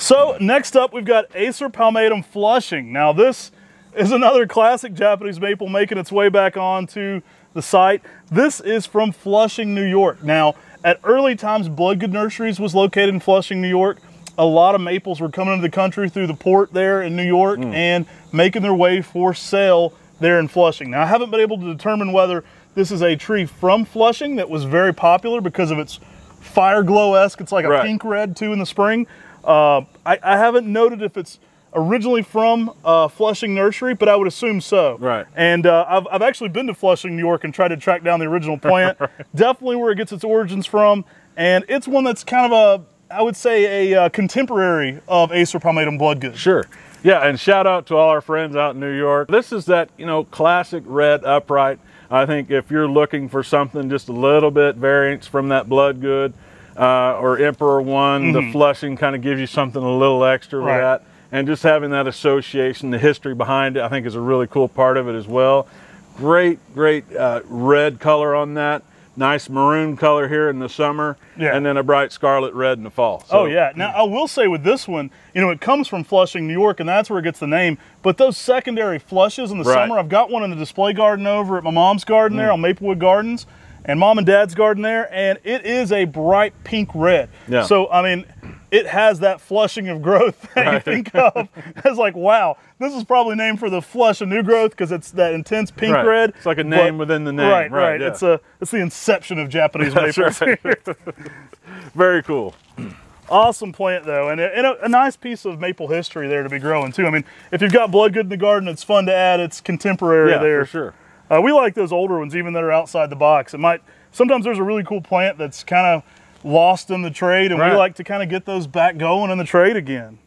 So next up, we've got Acer palmatum Flushing. Now this is another classic Japanese maple making its way back onto the site. This is from Flushing, New York. Now, at early times, Bloodgood Nurseries was located in Flushing, New York. A lot of maples were coming into the country through the port there in New York and making their way for sale there in Flushing. Now, I haven't been able to determine whether this is a tree from Flushing that was very popular because of its fire glow-esque. It's like a pink red too in the spring. I haven't noted if it's originally from Flushing Nursery, but I would assume so. Right. And I've actually been to Flushing, New York, and tried to track down the original plant. Definitely where it gets its origins from. And it's one that's kind of I would say a contemporary of Acer palmatum Bloodgood. Sure. Yeah, and shout out to all our friends out in New York. This is that, you know, classic red upright. I think if you're looking for something just a little bit variance from that Bloodgood or Emperor One, the Flushing kind of gives you something a little extra with that. And just having that association, the history behind it, I think is a really cool part of it as well. Great red color on that. Nice maroon color here in the summer, and then a bright scarlet red in the fall. So, oh yeah. Now I will say with this one, you know, it comes from Flushing, New York, and that's where it gets the name. But those secondary flushes in the summer, I've got one in the display garden over at my mom's garden there on Maplewood Gardens, and mom and dad's garden there, and it is a bright pink red. Yeah. So I mean, it has that flushing of growth that you think of as like, wow, this is probably named for the flush of new growth because it's that intense pink red. It's like a name within the name. Right. Yeah. It's the inception of Japanese maples. Very cool. Awesome plant though, and a nice piece of maple history there to be growing too. I mean, if you've got Bloodgood in the garden, it's fun to add. It's contemporary there. For sure. We like those older ones, even that are outside the box. Sometimes there's a really cool plant that's kind of lost in the trade, and we like to kind of get those back going in the trade again.